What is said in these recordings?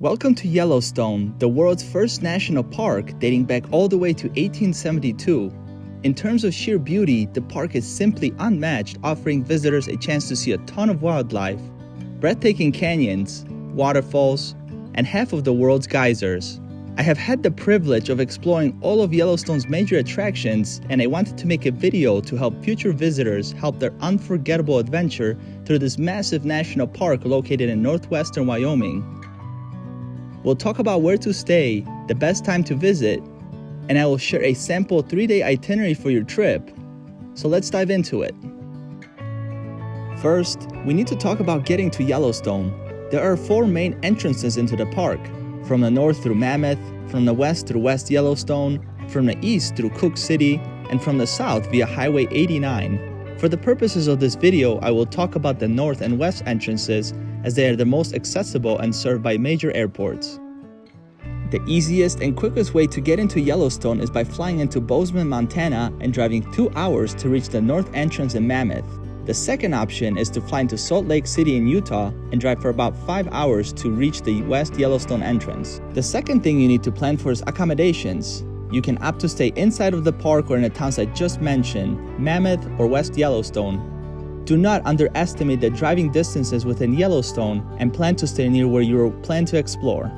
Welcome to Yellowstone, the world's first national park dating back all the way to 1872. In terms of sheer beauty, the park is simply unmatched, offering visitors a chance to see a ton of wildlife, breathtaking canyons, waterfalls, and half of the world's geysers. I have had the privilege of exploring all of Yellowstone's major attractions, and I wanted to make a video to help future visitors help their unforgettable adventure through this massive national park located in northwestern Wyoming. We'll talk about where to stay, the best time to visit, and I will share a sample 3-day itinerary for your trip. So let's dive into it. First, we need to talk about getting to Yellowstone. There are 4 main entrances into the park, from the north through Mammoth, from the west through West Yellowstone, from the east through Cook City, and from the south via Highway 89. For the purposes of this video, I will talk about the north and west entrances as they are the most accessible and served by major airports. The easiest and quickest way to get into Yellowstone is by flying into Bozeman, Montana and driving 2 hours to reach the north entrance in Mammoth. The second option is to fly into Salt Lake City in Utah and drive for about 5 hours to reach the West Yellowstone entrance. The second thing you need to plan for is accommodations. You can opt to stay inside of the park or in the towns I just mentioned, Mammoth or West Yellowstone. Do not underestimate the driving distances within Yellowstone and plan to stay near where you plan to explore.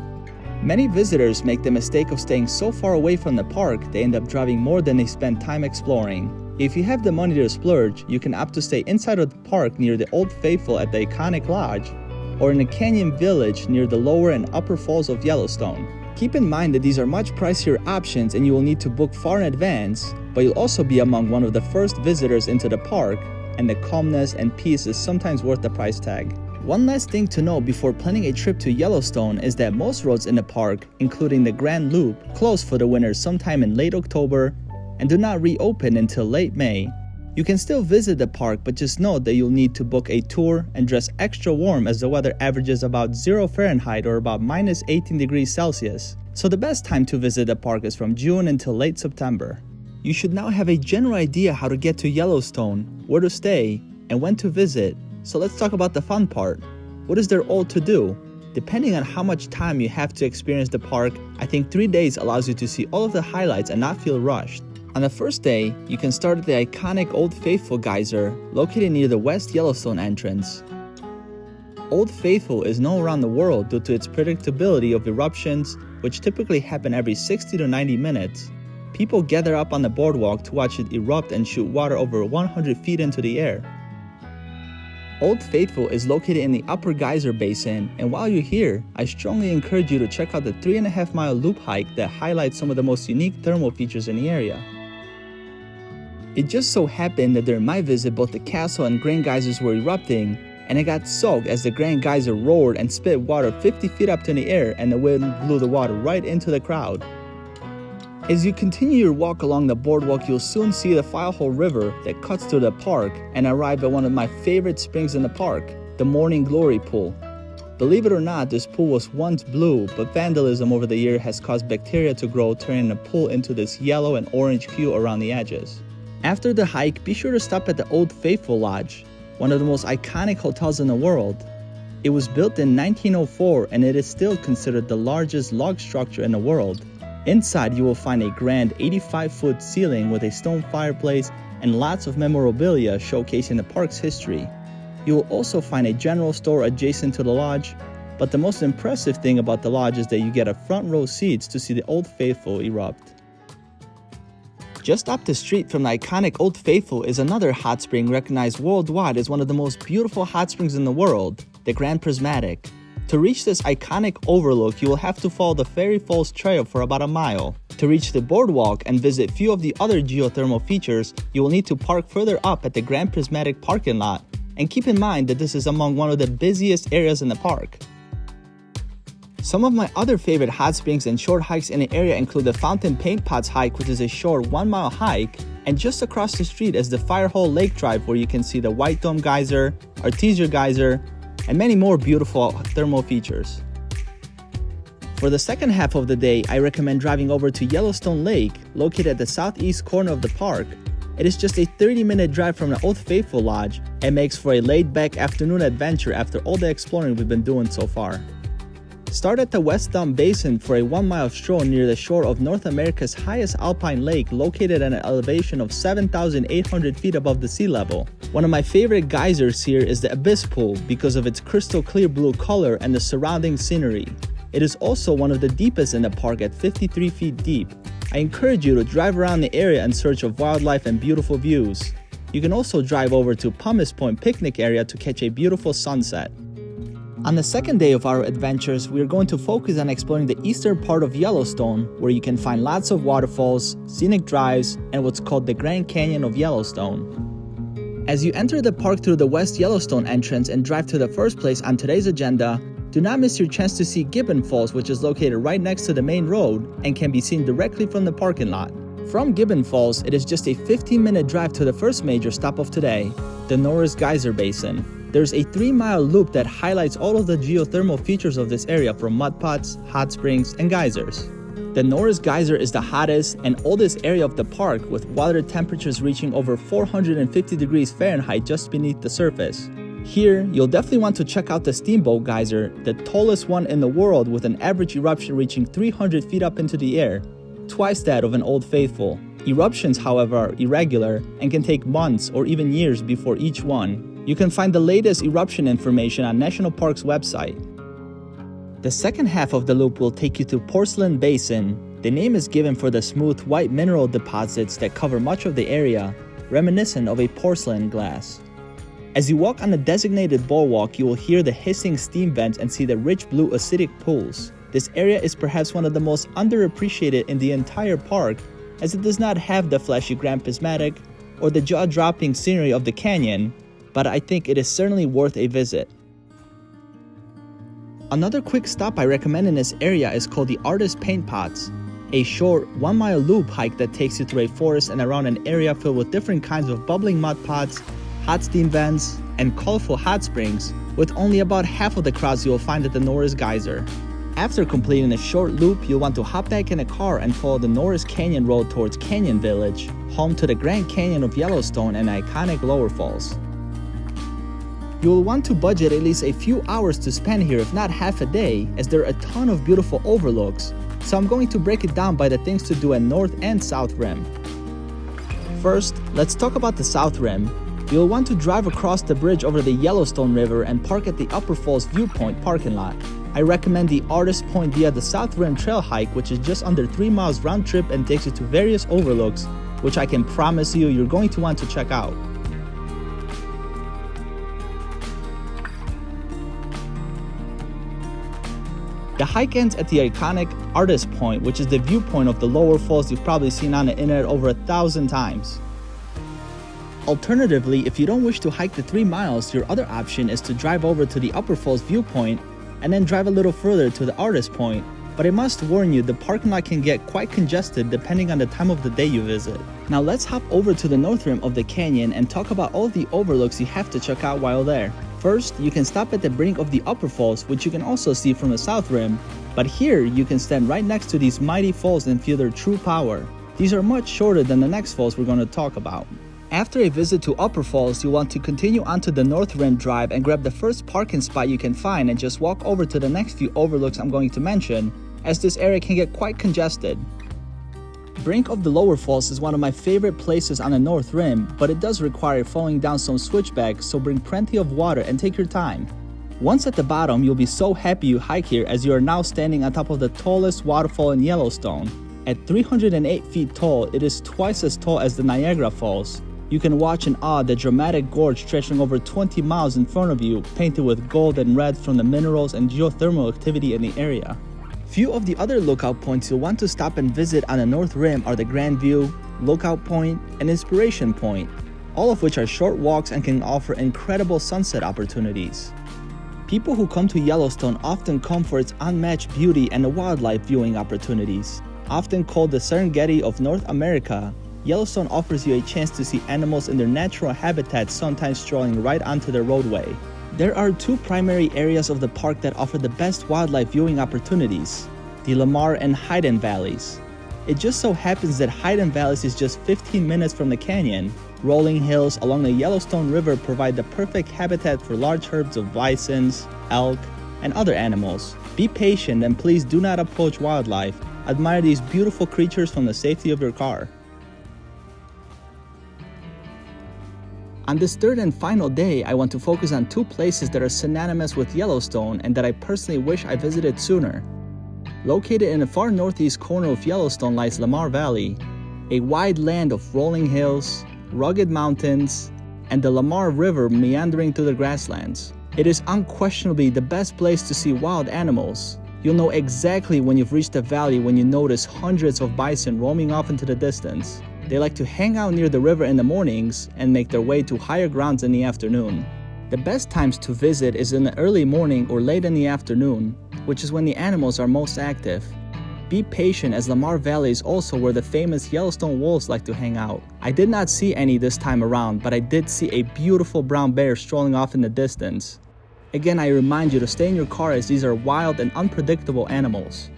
Many visitors make the mistake of staying so far away from the park they end up driving more than they spend time exploring. If you have the money to splurge, you can opt to stay inside of the park near the Old Faithful at the iconic lodge, or in the Canyon Village near the lower and upper falls of Yellowstone. Keep in mind that these are much pricier options and you will need to book far in advance, but you'll also be among one of the first visitors into the park, and the calmness and peace is sometimes worth the price tag. One last thing to know before planning a trip to Yellowstone is that most roads in the park, including the Grand Loop, close for the winter sometime in late October and do not reopen until late May. You can still visit the park, but just note that you'll need to book a tour and dress extra warm as the weather averages about 0 Fahrenheit or about minus 18 degrees Celsius. So the best time to visit the park is from June until late September. You should now have a general idea how to get to Yellowstone, where to stay, and when to visit. So let's talk about the fun part. What is there all to do? Depending on how much time you have to experience the park, I think 3 days allows you to see all of the highlights and not feel rushed. On the first day, you can start at the iconic Old Faithful Geyser, located near the West Yellowstone entrance. Old Faithful is known around the world due to its predictability of eruptions, which typically happen every 60 to 90 minutes. People gather up on the boardwalk to watch it erupt and shoot water over 100 feet into the air. Old Faithful is located in the Upper Geyser Basin, and while you're here, I strongly encourage you to check out the 3.5-mile loop hike that highlights some of the most unique thermal features in the area. It just so happened that during my visit both the castle and Grand Geysers were erupting, and I got soaked as the Grand Geyser roared and spit water 50 feet up in the air and the wind blew the water right into the crowd. As you continue your walk along the boardwalk, you'll soon see the Firehole River that cuts through the park and arrive at one of my favorite springs in the park, the Morning Glory Pool. Believe it or not, this pool was once blue, but vandalism over the year has caused bacteria to grow, turning the pool into this yellow and orange hue around the edges. After the hike, be sure to stop at the Old Faithful Lodge, one of the most iconic hotels in the world. It was built in 1904 and it is still considered the largest log structure in the world. Inside, you will find a grand 85-foot ceiling with a stone fireplace and lots of memorabilia showcasing the park's history. You will also find a general store adjacent to the lodge, but the most impressive thing about the lodge is that you get a front row seats to see the Old Faithful erupt. Just up the street from the iconic Old Faithful is another hot spring recognized worldwide as one of the most beautiful hot springs in the world, the Grand Prismatic. To reach this iconic overlook, you will have to follow the Fairy Falls Trail for about a mile. To reach the boardwalk and visit few of the other geothermal features, you will need to park further up at the Grand Prismatic parking lot. And keep in mind that this is among one of the busiest areas in the park. Some of my other favorite hot springs and short hikes in the area include the Fountain Paint Pots hike, which is a short 1-mile hike, and just across the street is the Firehole Lake Drive, where you can see the White Dome Geyser, Artesia Geyser, and many more beautiful thermal features. For the second half of the day, I recommend driving over to Yellowstone Lake, located at the southeast corner of the park. It is just a 30-minute drive from the Old Faithful Lodge and makes for a laid-back afternoon adventure after all the exploring we've been doing so far. Start at the West Thumb Basin for a 1-mile stroll near the shore of North America's highest alpine lake, located at an elevation of 7,800 feet above the sea level. One of my favorite geysers here is the Abyss Pool because of its crystal clear blue color and the surrounding scenery. It is also one of the deepest in the park at 53 feet deep. I encourage you to drive around the area in search of wildlife and beautiful views. You can also drive over to Pumice Point picnic area to catch a beautiful sunset. On the second day of our adventures, we are going to focus on exploring the eastern part of Yellowstone, where you can find lots of waterfalls, scenic drives, and what's called the Grand Canyon of Yellowstone. As you enter the park through the West Yellowstone entrance and drive to the first place on today's agenda, do not miss your chance to see Gibbon Falls, which is located right next to the main road and can be seen directly from the parking lot. From Gibbon Falls, it is just a 15-minute drive to the first major stop of today, the Norris Geyser Basin. There's a 3-mile loop that highlights all of the geothermal features of this area, from mud pots, hot springs, and geysers. The Norris Geyser is the hottest and oldest area of the park, with water temperatures reaching over 450 degrees Fahrenheit just beneath the surface. Here, you'll definitely want to check out the Steamboat Geyser, the tallest one in the world, with an average eruption reaching 300 feet up into the air, twice that of an Old Faithful. Eruptions, however, are irregular and can take months or even years before each one. You can find the latest eruption information on National Park's website. The second half of the loop will take you to Porcelain Basin. The name is given for the smooth white mineral deposits that cover much of the area, reminiscent of a porcelain glass. As you walk on the designated boardwalk, you will hear the hissing steam vents and see the rich blue acidic pools. This area is perhaps one of the most underappreciated in the entire park, as it does not have the flashy Grand Prismatic or the jaw-dropping scenery of the canyon, but I think it is certainly worth a visit. Another quick stop I recommend in this area is called the Artist Paint Pots, a short 1-mile loop hike that takes you through a forest and around an area filled with different kinds of bubbling mud pots, hot steam vents, and colorful hot springs, with only about half of the crowds you will find at the Norris Geyser. After completing a short loop, you'll want to hop back in a car and follow the Norris Canyon Road towards Canyon Village, home to the Grand Canyon of Yellowstone and iconic Lower Falls. You will want to budget at least a few hours to spend here, if not half a day, as there are a ton of beautiful overlooks, so I'm going to break it down by the things to do at North and South Rim. First, let's talk about the South Rim. You'll want to drive across the bridge over the Yellowstone River and park at the Upper Falls Viewpoint parking lot. I recommend the Artist Point via the South Rim Trail hike, which is just under 3 miles round trip and takes you to various overlooks, which I can promise you're going to want to check out. The hike ends at the iconic Artist Point, which is the viewpoint of the Lower Falls you've probably seen on the internet over 1,000 times. Alternatively, if you don't wish to hike the 3 miles, your other option is to drive over to the Upper Falls Viewpoint and then drive a little further to the Artist Point. But I must warn you, the parking lot can get quite congested depending on the time of the day you visit. Now let's hop over to the North Rim of the canyon and talk about all the overlooks you have to check out while there. First, you can stop at the brink of the Upper Falls, which you can also see from the South Rim, but here you can stand right next to these mighty falls and feel their true power. These are much shorter than the next falls we're going to talk about. After a visit to Upper Falls, you'll want to continue onto the North Rim Drive and grab the first parking spot you can find and just walk over to the next few overlooks I'm going to mention, as this area can get quite congested. Brink of the Lower Falls is one of my favorite places on the North Rim, but it does require falling down some switchbacks, so bring plenty of water and take your time. Once at the bottom, you'll be so happy you hike here, as you are now standing on top of the tallest waterfall in Yellowstone. At 308 feet tall, it is twice as tall as the Niagara Falls. You can watch in awe the dramatic gorge stretching over 20 miles in front of you, painted with gold and red from the minerals and geothermal activity in the area. Few of the other lookout points you'll want to stop and visit on the North Rim are the Grand View, Lookout Point, and Inspiration Point, all of which are short walks and can offer incredible sunset opportunities. People who come to Yellowstone often come for its unmatched beauty and the wildlife viewing opportunities. Often called the Serengeti of North America, Yellowstone offers you a chance to see animals in their natural habitats, sometimes strolling right onto the roadway. There are two primary areas of the park that offer the best wildlife viewing opportunities: the Lamar and Hayden Valleys. It just so happens that Hayden Valleys is just 15 minutes from the canyon. Rolling hills along the Yellowstone River provide the perfect habitat for large herds of bisons, elk, and other animals. Be patient and please do not approach wildlife. Admire these beautiful creatures from the safety of your car. On this third and final day, I want to focus on two places that are synonymous with Yellowstone and that I personally wish I visited sooner. Located in the far northeast corner of Yellowstone lies Lamar Valley, a wide land of rolling hills, rugged mountains, and the Lamar River meandering through the grasslands. It is unquestionably the best place to see wild animals. You'll know exactly when you've reached the valley when you notice hundreds of bison roaming off into the distance. They like to hang out near the river in the mornings and make their way to higher grounds in the afternoon. The best times to visit is in the early morning or late in the afternoon, which is when the animals are most active. Be patient, as Lamar Valley is also where the famous Yellowstone wolves like to hang out. I did not see any this time around, but I did see a beautiful brown bear strolling off in the distance. Again, I remind you to stay in your car as these are wild and unpredictable animals.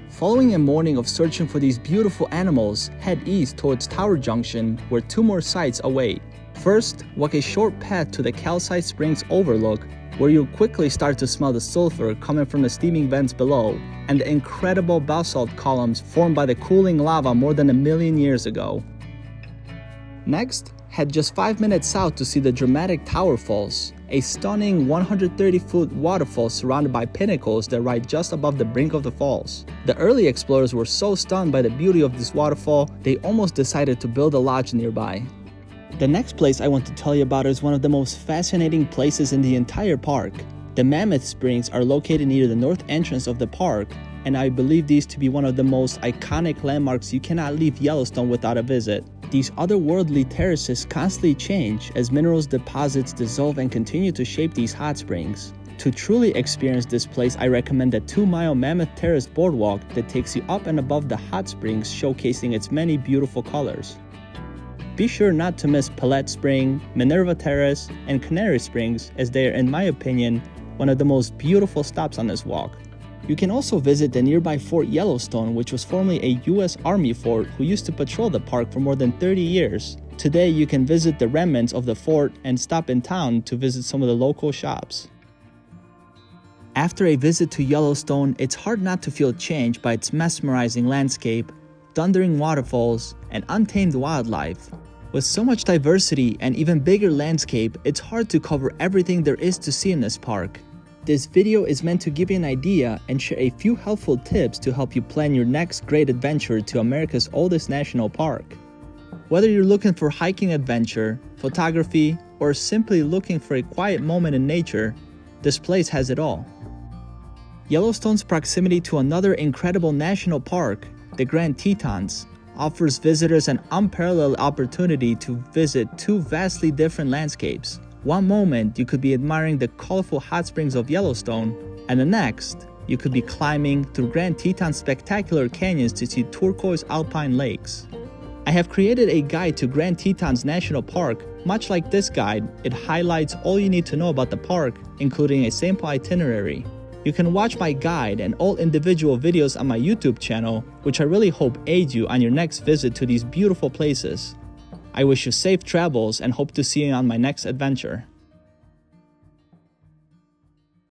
Following a morning of searching for these beautiful animals, head east towards Tower Junction, where two more sites await. First, walk a short path to the Calcite Springs Overlook, where you'll quickly start to smell the sulfur coming from the steaming vents below, and the incredible basalt columns formed by the cooling lava more than 1 million years ago. Next, head just 5 minutes south to see the dramatic Tower Falls, a stunning 130-foot waterfall surrounded by pinnacles that rise just above the brink of the falls. The early explorers were so stunned by the beauty of this waterfall, they almost decided to build a lodge nearby. The next place I want to tell you about is one of the most fascinating places in the entire park. The Mammoth Springs are located near the north entrance of the park, and I believe these to be one of the most iconic landmarks you cannot leave Yellowstone without a visit. These otherworldly terraces constantly change as minerals deposits dissolve and continue to shape these hot springs. To truly experience this place, I recommend the 2-mile Mammoth Terrace boardwalk that takes you up and above the hot springs, showcasing its many beautiful colors. Be sure not to miss Palette Spring, Minerva Terrace, and Canary Springs, as they are, in my opinion, one of the most beautiful stops on this walk. You can also visit the nearby Fort Yellowstone, which was formerly a U.S. Army fort who used to patrol the park for more than 30 years. Today, you can visit the remnants of the fort and stop in town to visit some of the local shops. After a visit to Yellowstone, it's hard not to feel changed by its mesmerizing landscape, thundering waterfalls, and untamed wildlife. With so much diversity and even bigger landscape, it's hard to cover everything there is to see in this park. This video is meant to give you an idea and share a few helpful tips to help you plan your next great adventure to America's oldest national park. Whether you're looking for hiking adventure, photography, or simply looking for a quiet moment in nature, this place has it all. Yellowstone's proximity to another incredible national park, the Grand Tetons, offers visitors an unparalleled opportunity to visit two vastly different landscapes. One moment, you could be admiring the colorful hot springs of Yellowstone, and the next, you could be climbing through Grand Teton's spectacular canyons to see turquoise alpine lakes. I have created a guide to Grand Tetons National Park. Much like this guide, it highlights all you need to know about the park, including a sample itinerary. You can watch my guide and all individual videos on my YouTube channel, which I really hope aid you on your next visit to these beautiful places. I wish you safe travels and hope to see you on my next adventure.